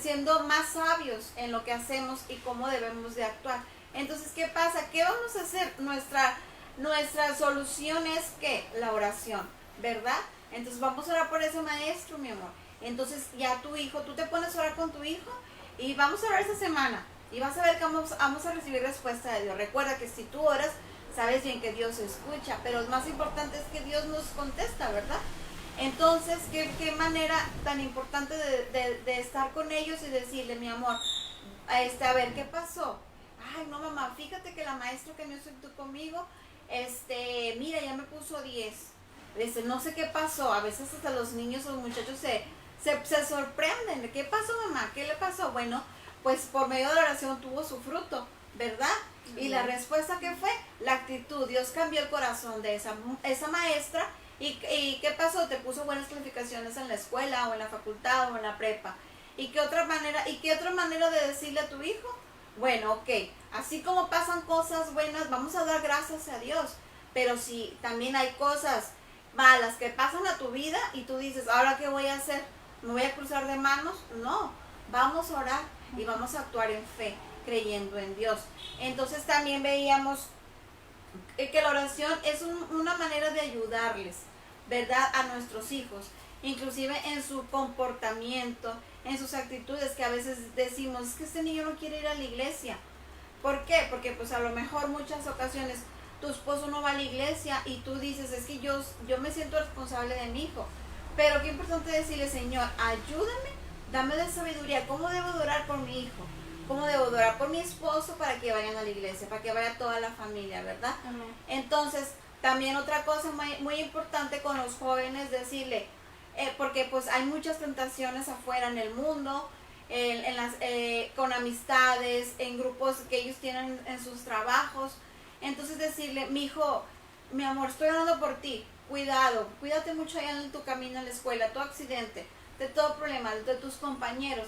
siendo más sabios en lo que hacemos y cómo debemos de actuar. Entonces, ¿qué pasa? ¿Qué vamos a hacer? Nuestra solución es ¿qué? La oración, ¿verdad? Entonces vamos a orar por ese maestro, mi amor. Entonces ya tu hijo, tú te pones a orar con tu hijo y vamos a orar esta semana. Y vas a ver que vamos a recibir respuesta de Dios. Recuerda que si tú oras, sabes bien que Dios escucha, pero lo más importante es que Dios nos contesta, ¿verdad? Entonces, ¿qué manera tan importante de estar con ellos y decirle, mi amor, a ver, ¿qué pasó? Ay, no, mamá, fíjate que la maestra que me instructó conmigo, mira, ya me puso 10. No sé qué pasó. A veces hasta los niños o los muchachos se sorprenden. ¿Qué pasó, mamá? ¿Qué le pasó? Bueno, pues por medio de la oración tuvo su fruto, ¿verdad? Y la respuesta que fue la actitud. Dios cambió el corazón de esa maestra. ¿Y qué pasó? Te puso buenas calificaciones en la escuela o en la facultad o en la prepa. ¿Y qué otra manera de decirle a tu hijo? Bueno, ok, así como pasan cosas buenas, vamos a dar gracias a Dios. Pero si también hay cosas malas que pasan a tu vida y tú dices, ¿ahora qué voy a hacer? ¿Me voy a cruzar de manos? No, vamos a orar y vamos a actuar en fe, creyendo en Dios. Entonces también veíamos que la oración es una manera de ayudarles, ¿verdad? A nuestros hijos, inclusive en su comportamiento, en sus actitudes, que a veces decimos, es que este niño no quiere ir a la iglesia. ¿Por qué? Porque pues a lo mejor muchas ocasiones tu esposo no va a la iglesia y tú dices, es que yo me siento responsable de mi hijo. Pero qué importante decirle, Señor, ayúdame, dame la sabiduría, ¿cómo debo de orar por mi hijo? ¿Cómo debo de orar por mi esposo para que vayan a la iglesia, para que vaya toda la familia, ¿verdad? Amén. Entonces, también otra cosa muy importante con los jóvenes, decirle, porque pues hay muchas tentaciones afuera en el mundo, con amistades, en grupos que ellos tienen en sus trabajos. Entonces decirle, mi hijo, mi amor, estoy orando por ti, cuídate mucho allá en tu camino a la escuela, tu accidente, de todo problema, de tus compañeros.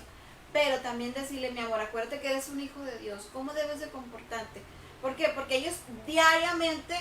Pero también decirle, mi amor, acuérdate que eres un hijo de Dios, ¿cómo debes de comportarte? ¿Por qué? Porque ellos diariamente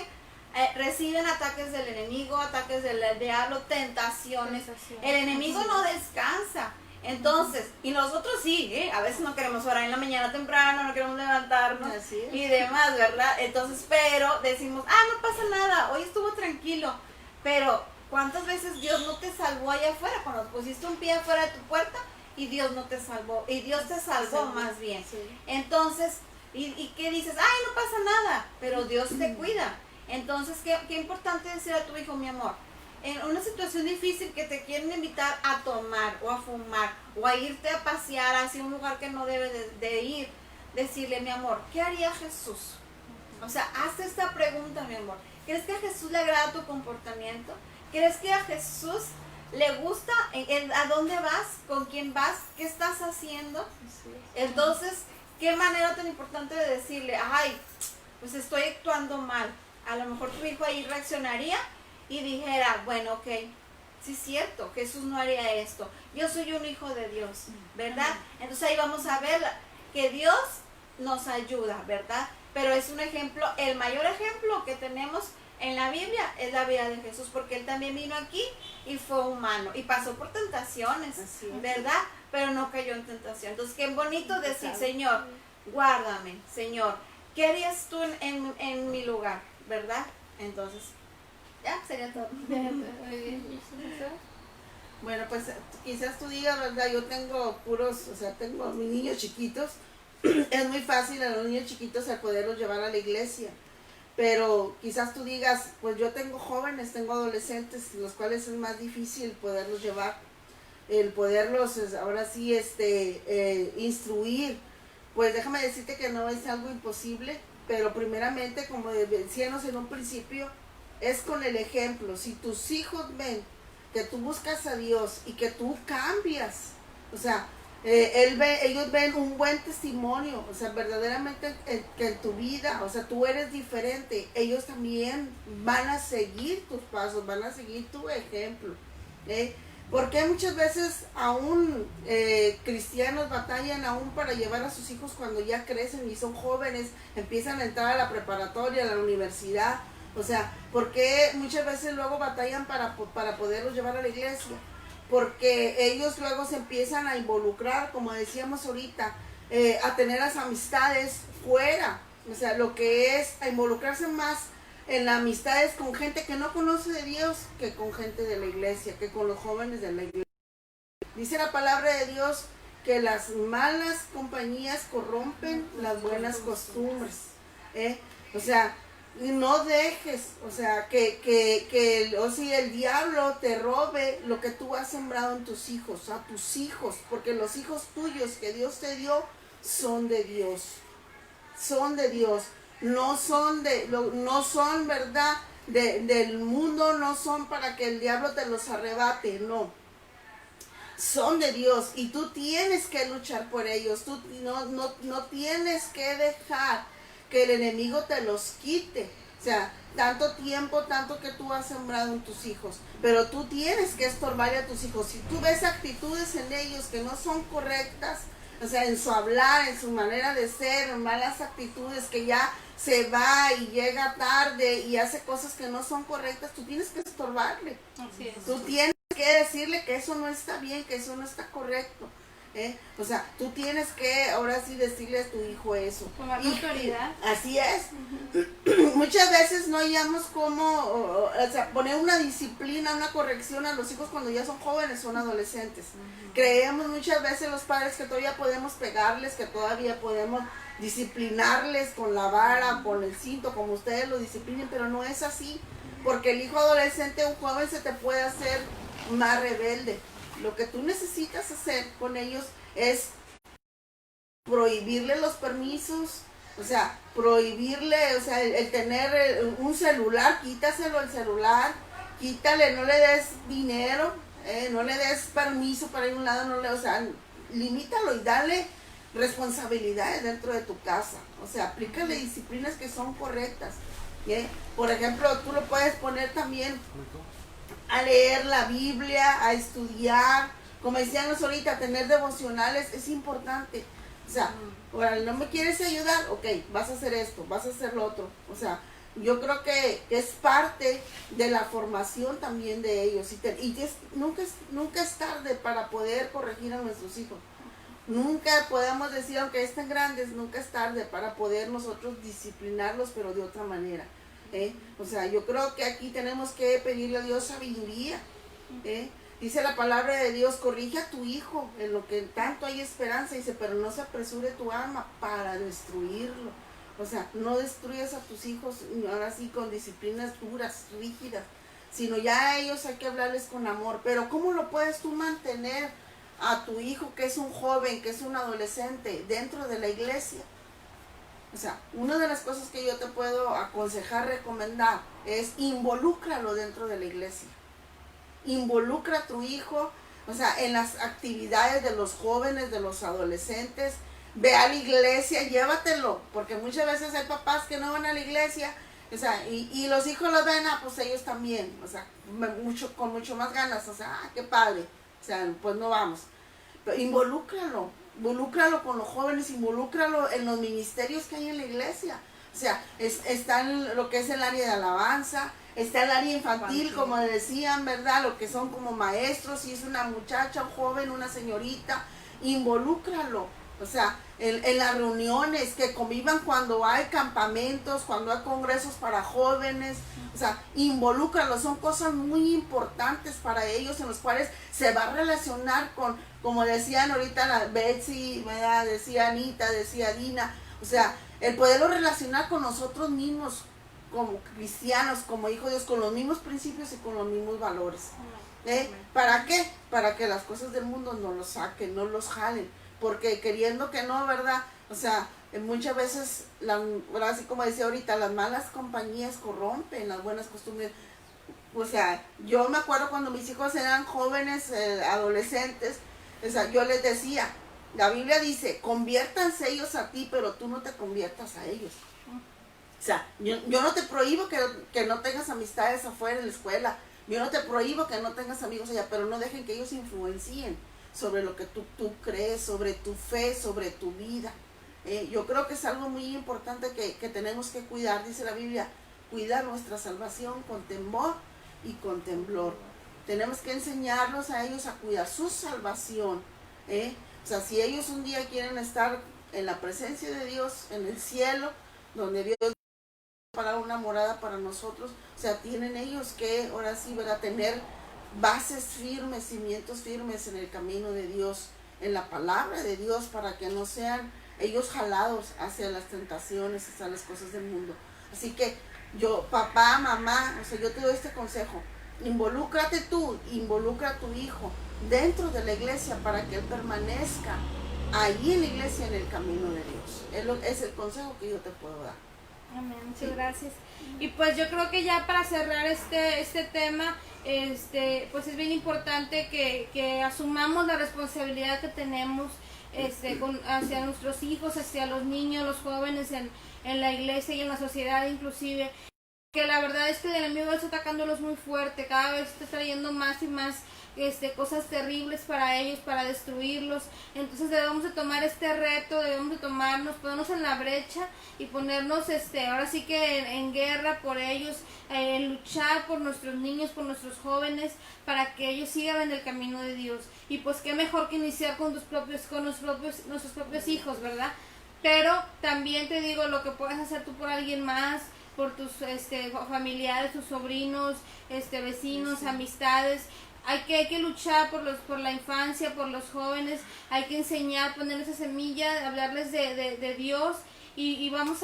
reciben ataques del enemigo, ataques del diablo, tentaciones. El enemigo no descansa. Entonces, y nosotros sí, a veces no queremos orar en la mañana temprano, no queremos levantarnos y demás, ¿verdad? Entonces, pero decimos, no pasa nada, hoy estuvo tranquilo. Pero, ¿cuántas veces Dios no te salvó allá afuera? Cuando pusiste un pie afuera de tu puerta y Dios no te salvó, y Dios te salvó más bien. Sí. Entonces, ¿y qué dices? Ay, no pasa nada, pero Dios te cuida. Entonces, qué importante decir a tu hijo, mi amor, en una situación difícil que te quieren invitar a tomar o a fumar o a irte a pasear hacia un lugar que no debes de ir, decirle, mi amor, ¿qué haría Jesús? O sea, hazte esta pregunta, mi amor. ¿Crees que a Jesús le agrada tu comportamiento? ¿Crees que a Jesús le gusta a dónde vas, con quién vas, qué estás haciendo? Entonces, ¿qué manera tan importante de decirle, ay, pues estoy actuando mal? A lo mejor tu hijo ahí reaccionaría y dijera, bueno, ok, sí es cierto, Jesús no haría esto. Yo soy un hijo de Dios, ¿verdad? Entonces ahí vamos a ver que Dios nos ayuda, ¿verdad? Pero es un ejemplo, el mayor ejemplo que tenemos en la Biblia es la vida de Jesús, porque Él también vino aquí y fue humano y pasó por tentaciones, ¿verdad? Pero no cayó en tentación. Entonces, qué bonito decir, Señor, guárdame, Señor, ¿qué harías tú en mi lugar, verdad? Entonces, ya, sería todo. Bueno, pues quizás tú digas, ¿verdad? Yo tengo tengo mis niños chiquitos. Es muy fácil a los niños chiquitos el poderlos llevar a la iglesia. Pero quizás tú digas, pues yo tengo jóvenes, tengo adolescentes, los cuales es más difícil poderlos llevar, el poderlos ahora sí instruir. Pues déjame decirte que no es algo imposible, pero primeramente, como decíamos en un principio, es con el ejemplo. Si tus hijos ven que tú buscas a Dios y que tú cambias, o sea, ellos ven un buen testimonio, o sea, verdaderamente que en tu vida, o sea, tú eres diferente, ellos también van a seguir tus pasos, van a seguir tu ejemplo. Porque muchas veces aún cristianos batallan aún para llevar a sus hijos cuando ya crecen y son jóvenes, empiezan a entrar a la preparatoria, a la universidad? O sea, porque muchas veces luego batallan para poderlos llevar a la iglesia, porque ellos luego se empiezan a involucrar, como decíamos ahorita, a tener las amistades fuera, o sea, lo que es a involucrarse más en las amistades con gente que no conoce de Dios que con gente de la iglesia, que con los jóvenes de la iglesia. Dice la palabra de Dios que las malas compañías corrompen las buenas costumbres, o sea, no dejes, o sea, que el diablo te robe lo que tú has sembrado en tus hijos, a tus hijos, porque los hijos tuyos que Dios te dio son de Dios, no son verdad del mundo, no son para que el diablo te los arrebate, no, son de Dios y tú tienes que luchar por ellos, tú no tienes que dejar que el enemigo te los quite. O sea, tanto tiempo, tanto que tú has sembrado en tus hijos, pero tú tienes que estorbarle a tus hijos. Si tú ves actitudes en ellos que no son correctas, o sea, en su hablar, en su manera de ser, malas actitudes, que ya se va y llega tarde y hace cosas que no son correctas, tú tienes que estorbarle. Así es. Tú tienes que decirle que eso no está bien, que eso no está correcto. O sea, tú tienes que ahora sí decirle a tu hijo eso. Tomar la autoridad. Así es. Muchas veces no hallamos cómo, o sea, poner una disciplina, una corrección a los hijos cuando ya son jóvenes, son adolescentes. Creemos muchas veces los padres que todavía podemos pegarles, que todavía podemos disciplinarles con la vara, con el cinto, como ustedes lo disciplinen, pero no es así. Porque el hijo adolescente, un joven, se te puede hacer más rebelde. Lo que tú necesitas hacer con ellos es prohibirle los permisos, o sea, prohibirle, o sea, el tener un celular, quítaselo el celular, quítale, no le des dinero, no le des permiso para ir a un lado, o sea, limítalo y dale responsabilidades dentro de tu casa, o sea, aplícale disciplinas que son correctas. Por ejemplo, tú lo puedes poner también a leer la Biblia, a estudiar, como decíamos ahorita, tener devocionales es importante. O sea, ahora, ¿no me quieres ayudar? Ok, vas a hacer esto, vas a hacer lo otro. O sea, yo creo que es parte de la formación también de ellos. Nunca es tarde para poder corregir a nuestros hijos. Nunca podemos decir, aunque estén grandes, nunca es tarde para poder nosotros disciplinarlos, pero de otra manera. O sea, yo creo que aquí tenemos que pedirle a Dios sabiduría. Dice la palabra de Dios, corrige a tu hijo en lo que tanto hay esperanza. Dice, pero no se apresure tu alma para destruirlo. O sea, no destruyas a tus hijos ahora sí con disciplinas duras, rígidas, sino ya a ellos hay que hablarles con amor. Pero ¿cómo lo puedes tú mantener a tu hijo que es un joven, que es un adolescente dentro de la iglesia? O sea, una de las cosas que yo te puedo aconsejar, recomendar, es involúcralo dentro de la iglesia. Involucra a tu hijo, o sea, en las actividades de los jóvenes, de los adolescentes. Ve a la iglesia, llévatelo, porque muchas veces hay papás que no van a la iglesia, o sea, y los hijos los ven, pues ellos también, o sea, con mucho más ganas, o sea, qué padre, o sea, pues no vamos. Pero involúcralo con los jóvenes, involúcralo en los ministerios que hay en la iglesia. O sea, está en lo que es el área de alabanza, está el área infantil, como decían, ¿verdad? Lo que son como maestros, si es una muchacha, un joven, una señorita, involúcralo. O sea, en las reuniones, que convivan cuando hay campamentos, cuando hay congresos para jóvenes. O sea, involúcralo, son cosas muy importantes para ellos en los cuales se va a relacionar con, como decían ahorita la Betsy, ¿verdad? Decía Anita, decía Dina. O sea, el poderlo relacionar con nosotros mismos, como cristianos, como hijos de Dios, con los mismos principios y con los mismos valores. ¿Para qué? Para que las cosas del mundo no los saquen, no los jalen. Porque queriendo que no, ¿verdad? O sea, muchas veces, así como decía ahorita, las malas compañías corrompen las buenas costumbres. O sea, yo me acuerdo cuando mis hijos eran jóvenes, adolescentes, o sea, yo les decía, la Biblia dice, conviértanse ellos a ti, pero tú no te conviertas a ellos. O sea, yo no te prohíbo que no tengas amistades afuera en la escuela, yo no te prohíbo que no tengas amigos allá, pero no dejen que ellos influencien sobre lo que tú crees, sobre tu fe, sobre tu vida. Yo creo que es algo muy importante que tenemos que cuidar, dice la Biblia, cuidar nuestra salvación con temor y con temblor. Tenemos que enseñarlos a ellos a cuidar su salvación. O sea, si ellos un día quieren estar en la presencia de Dios, en el cielo, donde Dios para una morada para nosotros, o sea, tienen ellos que, ahora sí, ¿verdad?, tener bases firmes, cimientos firmes en el camino de Dios, en la palabra de Dios, para que no sean ellos jalados hacia las tentaciones, hacia las cosas del mundo. Así que yo, papá, mamá, o sea, yo te doy este consejo, involúcrate tú, involucra a tu hijo dentro de la iglesia para que él permanezca allí en la iglesia, en el camino de Dios. Es el consejo que yo te puedo dar. Amén, muchas gracias. Y pues yo creo que ya para cerrar este tema, pues es bien importante que asumamos la responsabilidad que tenemos hacia nuestros hijos, hacia los niños, los jóvenes en la iglesia y en la sociedad inclusive. Que la verdad es que el enemigo está atacándolos muy fuerte, cada vez está trayendo más y más cosas terribles para ellos, para destruirlos. Entonces debemos de tomar este reto, debemos de ponernos en la brecha y ponernos ahora sí que en guerra por ellos, luchar por nuestros niños, por nuestros jóvenes, para que ellos sigan en el camino de Dios. Y pues qué mejor que iniciar con nuestros propios hijos, ¿verdad? Pero también te digo, lo que puedes hacer tú por alguien más, por tus familiares, tus sobrinos, vecinos, sí, amistades. Hay que luchar por la infancia, por los jóvenes, hay que enseñar, poner esa semilla, hablarles de Dios y vas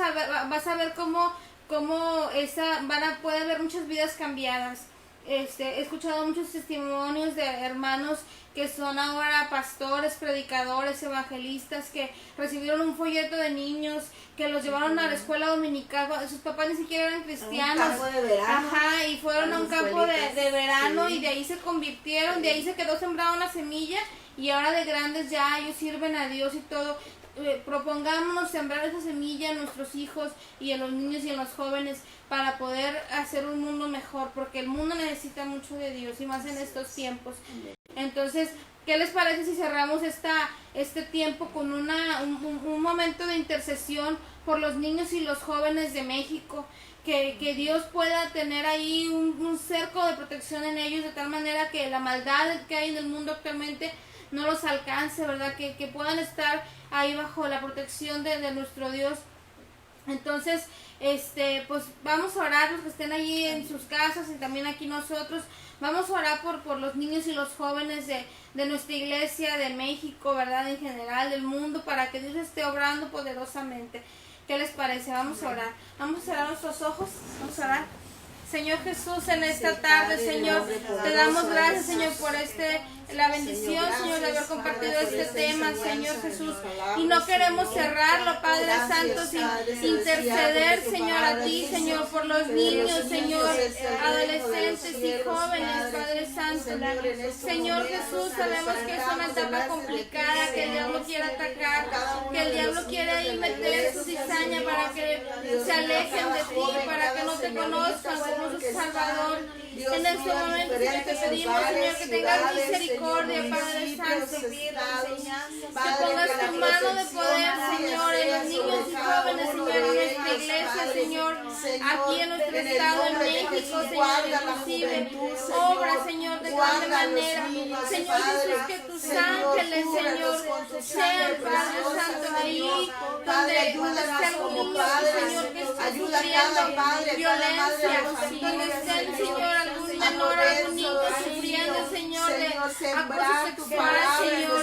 a ver cómo puede haber muchas vidas cambiadas. He escuchado muchos testimonios de hermanos que son ahora pastores, predicadores, evangelistas, que recibieron un folleto de niños, que los llevaron a la escuela dominical, sus papás ni siquiera eran cristianos. Un campo de verano. Ajá, y fueron a un campo de verano, sí, y de ahí se convirtieron, sí, de ahí se quedó sembrada una semilla y ahora de grandes ya ellos sirven a Dios y todo. Propongámonos sembrar esa semilla en nuestros hijos y en los niños y en los jóvenes para poder hacer un mundo mejor, porque el mundo necesita mucho de Dios y más en estos tiempos. Entonces, ¿qué les parece si cerramos este tiempo con un momento de intercesión por los niños y los jóvenes de México? que Dios pueda tener ahí un cerco de protección en ellos, de tal manera que la maldad que hay en el mundo actualmente no los alcance, ¿verdad? Que puedan estar ahí bajo la protección de nuestro Dios. Entonces, pues vamos a orar los que estén allí en sus casas y también aquí nosotros. Vamos a orar por los niños y los jóvenes de nuestra iglesia, de México, ¿verdad? En general, del mundo, para que Dios esté obrando poderosamente. ¿Qué les parece? Vamos a orar. Vamos a cerrar nuestros ojos. Vamos a orar. Señor Jesús, en esta tarde, Señor, te damos gracias, Señor, por la bendición, Señor, de haber compartido este tema, Señor Jesús. Y no queremos cerrarlo, Padre Santo, sin interceder, Señor, a ti, Señor, por los niños, Señor, adolescentes y jóvenes, Padre Santo. Señor Jesús, sabemos que es una etapa complicada, que el diablo quiere atacar, que el diablo quiere ahí meter su cizaña para que se alejen de ti, para que no te conozcan como su Salvador. En este momento te pedimos, Señor, que tengas misericordia, Padre Santo, que pongas tu mano de poder, Señor, en los niños y jóvenes, Señor, en nuestra iglesia, Señor, aquí en nuestro estado, en México, Señor, inclusive, obra, Señor, de grande manera, Señor Jesús, que tus ángeles, Señor, sean, Padre Santo, ahí donde esté algún niño, Señor, que esté sufriendo violencia, donde esté el Señor, algún menor, algún niño sufriendo, Señor, de acoso sexual,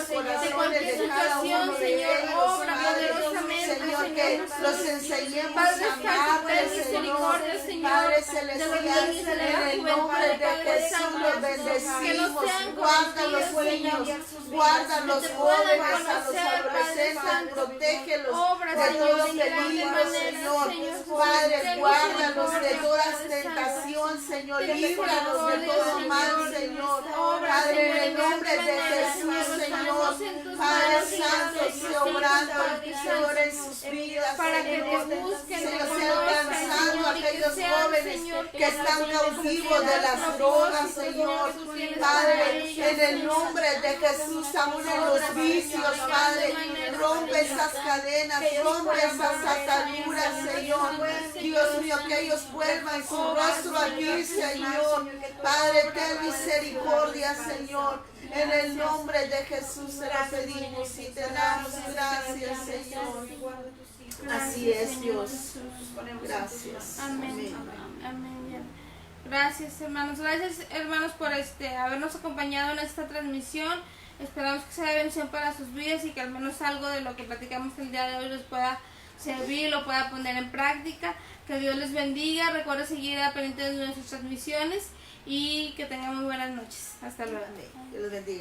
Señor, de cualquier situación, Señor, obra poderosamente, Señor, que los enseñemos Padre a Santo, amarte, ten misericordia, Señor, Padre de los celestial, niños de la en el juventud, nombre de Padre Jesús Santo, los que no bendecimos, sean guarda a los corrompidos, niños, Señor, guarda a los que te puedan jóvenes, a los conocer, Padre adolescentes, Santo, protégelos obra, de Señor, todo de grande peligro, manera, Señor, Señor, Padre, ten guárdalos de misericordia, toda Padre Santo. tentación, Señor, Ten líbranos de misericordia, todo Señor. mal, Señor, Obra, Padre, Señor, en el de nombre de grande manera, Jesús, Señor, Señor, estamos en tus Padre manos, Señor, Santo, nuestros sí, hijos, obrando, Padre Señor, Santo, en sus vidas, para que Señor, te busquen, te Señor, sea conozcan, alcanzando a Señor, y que aquellos sean, jóvenes Señor, que están cautivos de las drogas, Señor, Padre, en el nombre de Jesús, aún en los vicios, Padre, rompe esas cadenas, rompe esas ataduras, Señor, Dios mío, que ellos vuelvan su rostro a ti, Señor, Padre, ten misericordia, Señor, en el nombre de Jesús te lo pedimos y te damos gracias, Señor. Así es, Dios. Gracias. Amén. Amén. Bien. Gracias, hermanos. Gracias, hermanos, por habernos acompañado en esta transmisión. Esperamos que sea de bendición para sus vidas y que al menos algo de lo que platicamos el día de hoy les pueda servir, lo pueda poner en práctica. Que Dios les bendiga. Recuerden seguir a pendiente de nuestras transmisiones y que tengan muy buenas noches. Hasta luego. Dios los bendiga.